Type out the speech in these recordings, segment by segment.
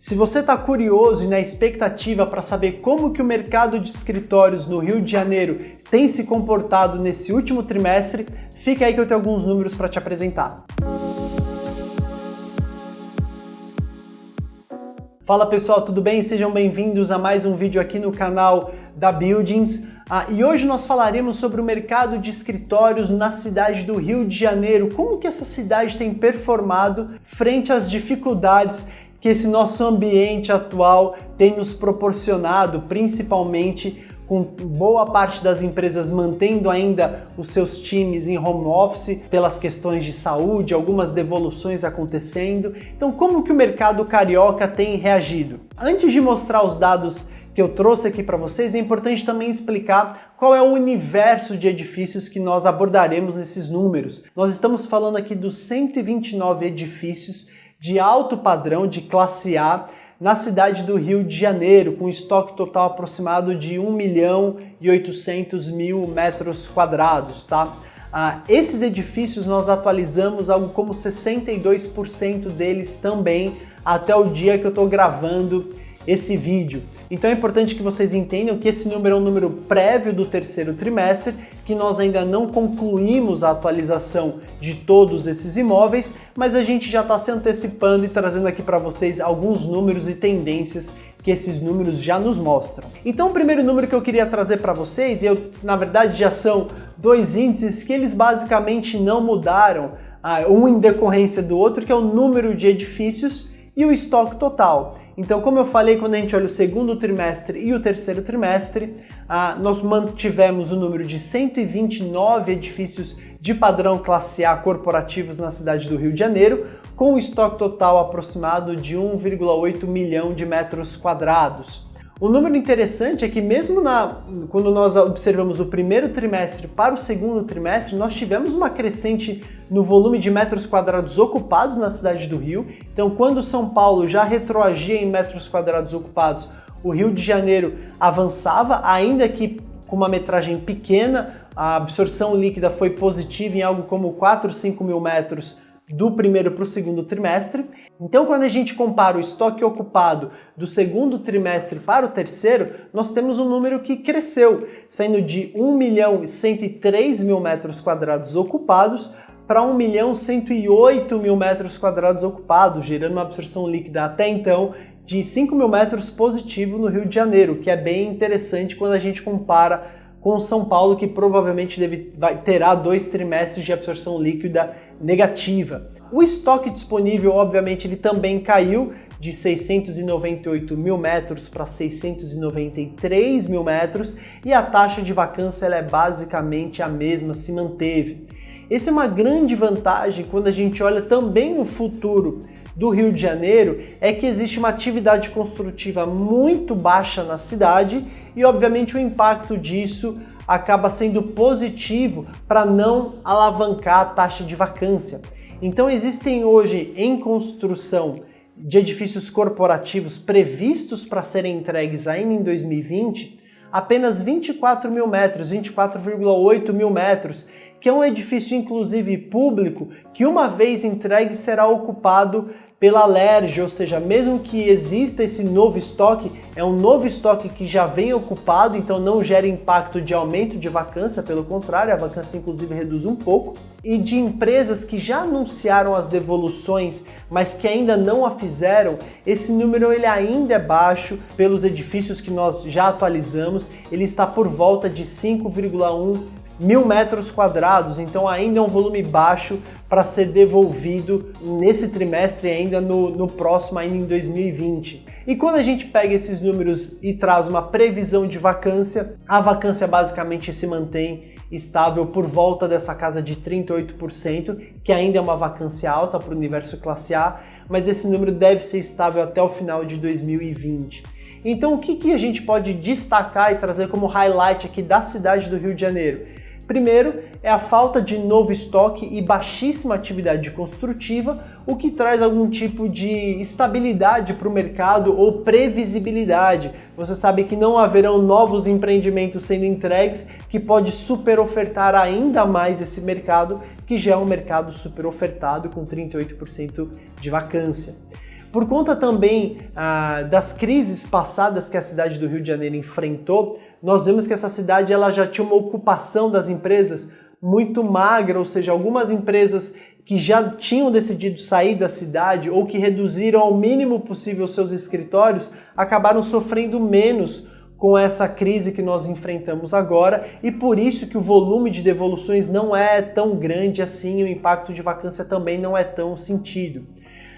Se você está curioso e na expectativa para saber como que o mercado de escritórios no Rio de Janeiro tem se comportado nesse último trimestre, fica aí que eu tenho alguns números para te apresentar. Fala pessoal, tudo bem? Sejam bem-vindos a mais um vídeo aqui no canal da Buildings. E hoje nós falaremos sobre o mercado de escritórios na cidade do Rio de Janeiro, como que essa cidade tem performado frente às dificuldades que esse nosso ambiente atual tem nos proporcionado, principalmente com boa parte das empresas mantendo ainda os seus times em home office pelas questões de saúde, algumas devoluções acontecendo. Então, como que o mercado carioca tem reagido? Antes de mostrar os dados que eu trouxe aqui para vocês, é importante também explicar qual é o universo de edifícios que nós abordaremos nesses números. Nós estamos falando aqui dos 129 edifícios de alto padrão, de classe A, na cidade do Rio de Janeiro, com estoque total aproximado de 1.800.000 metros quadrados, tá? Esses edifícios nós atualizamos algo como 62% deles também até o dia que eu estou gravando esse vídeo. Então é importante que vocês entendam que esse número é um número prévio do terceiro trimestre, que nós ainda não concluímos a atualização de todos esses imóveis, mas a gente já está se antecipando e trazendo aqui para vocês alguns números e tendências que esses números já nos mostram. Então o primeiro número que eu queria trazer para vocês, na verdade já são dois índices que eles basicamente não mudaram, um em decorrência do outro, que é o número de edifícios e o estoque total. Então, como eu falei, quando a gente olha o segundo trimestre e o terceiro trimestre, nós mantivemos o número de 129 edifícios de padrão classe A corporativos na cidade do Rio de Janeiro, com o estoque total aproximado de 1,8 milhão de metros quadrados. O número interessante é que mesmo quando nós observamos o primeiro trimestre para o segundo trimestre, nós tivemos uma crescente no volume de metros quadrados ocupados na cidade do Rio. Então, quando São Paulo já retroagia em metros quadrados ocupados, o Rio de Janeiro avançava, ainda que com uma metragem pequena, a absorção líquida foi positiva em algo como 4, 5 mil metros do primeiro para o segundo trimestre. Então, quando a gente compara o estoque ocupado do segundo trimestre para o terceiro, nós temos um número que cresceu, saindo de 1.103.000 metros quadrados ocupados para 1.108.000 metros quadrados ocupados, gerando uma absorção líquida até então de 5 mil metros positivo no Rio de Janeiro, que é bem interessante quando a gente compara com São Paulo, que provavelmente terá 2 trimestres de absorção líquida negativa. O estoque disponível, obviamente, ele também caiu de 698 mil metros para 693 mil metros e a taxa de vacância ela é basicamente a mesma, se manteve. Essa é uma grande vantagem quando a gente olha também o futuro do Rio de Janeiro, é que existe uma atividade construtiva muito baixa na cidade e, obviamente, o impacto disso acaba sendo positivo para não alavancar a taxa de vacância. Então, existem hoje em construção de edifícios corporativos previstos para serem entregues ainda em 2020, apenas 24 mil metros, 24,8 mil metros, que é um edifício inclusive público, que uma vez entregue será ocupado pela Alerj, ou seja, mesmo que exista esse novo estoque, é um novo estoque que já vem ocupado, então não gera impacto de aumento de vacância, pelo contrário, a vacância inclusive reduz um pouco, e de empresas que já anunciaram as devoluções, mas que ainda não a fizeram, esse número ele ainda é baixo pelos edifícios que nós já atualizamos, ele está por volta de 5,1 mil metros quadrados, então ainda é um volume baixo para ser devolvido nesse trimestre e ainda no próximo, ainda em 2020. E quando a gente pega esses números e traz uma previsão de vacância, a vacância basicamente se mantém estável por volta dessa casa de 38%, que ainda é uma vacância alta para o universo classe A, mas esse número deve ser estável até o final de 2020. Então o que a gente pode destacar e trazer como highlight aqui da cidade do Rio de Janeiro? Primeiro, é a falta de novo estoque e baixíssima atividade construtiva, o que traz algum tipo de estabilidade para o mercado ou previsibilidade. Você sabe que não haverão novos empreendimentos sendo entregues, que pode superofertar ainda mais esse mercado, que já é um mercado super ofertado com 38% de vacância. Por conta também das crises passadas que a cidade do Rio de Janeiro enfrentou, nós vemos que essa cidade ela já tinha uma ocupação das empresas muito magra, ou seja, algumas empresas que já tinham decidido sair da cidade ou que reduziram ao mínimo possível seus escritórios, acabaram sofrendo menos com essa crise que nós enfrentamos agora, e por isso que o volume de devoluções não é tão grande assim, o impacto de vacância também não é tão sentido.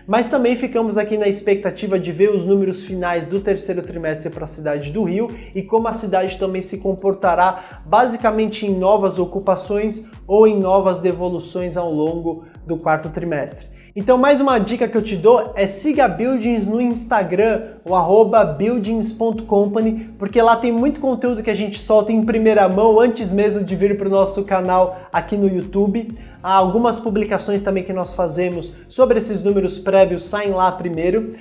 Mas também ficamos aqui na expectativa de ver os números finais do terceiro trimestre para a cidade do Rio e como a cidade também se comportará basicamente em novas ocupações ou em novas devoluções ao longo do quarto trimestre. Então mais uma dica que eu te dou é siga a Buildings no Instagram, o @buildings.company, porque lá tem muito conteúdo que a gente solta em primeira mão antes mesmo de vir para o nosso canal aqui no YouTube. Há algumas publicações também que nós fazemos sobre esses números prévios saem lá primeiro.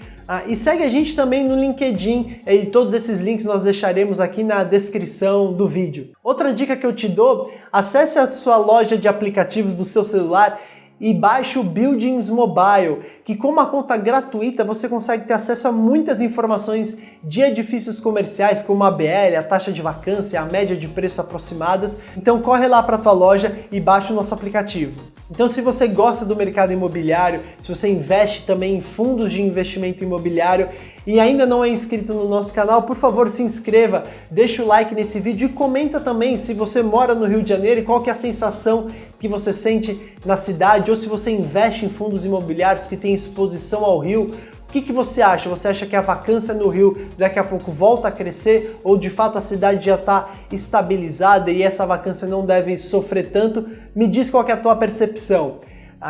E segue a gente também no LinkedIn, e todos esses links nós deixaremos aqui na descrição do vídeo. Outra dica que eu te dou, acesse a sua loja de aplicativos do seu celular e baixe o Buildings Mobile, que com uma conta gratuita você consegue ter acesso a muitas informações de edifícios comerciais, como a BL, a taxa de vacância, a média de preço aproximadas. Então corre lá para a tua loja e baixe o nosso aplicativo. Então se você gosta do mercado imobiliário, se você investe também em fundos de investimento imobiliário e ainda não é inscrito no nosso canal, por favor se inscreva, deixa o like nesse vídeo e comenta também se você mora no Rio de Janeiro e qual que é a sensação que você sente na cidade, ou se você investe em fundos imobiliários que têm exposição ao Rio. O que você acha? Você acha que a vacância no Rio daqui a pouco volta a crescer ou de fato a cidade já está estabilizada e essa vacância não deve sofrer tanto? Me diz qual que é a tua percepção.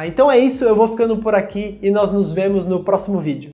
Então é isso, eu vou ficando por aqui e nós nos vemos no próximo vídeo.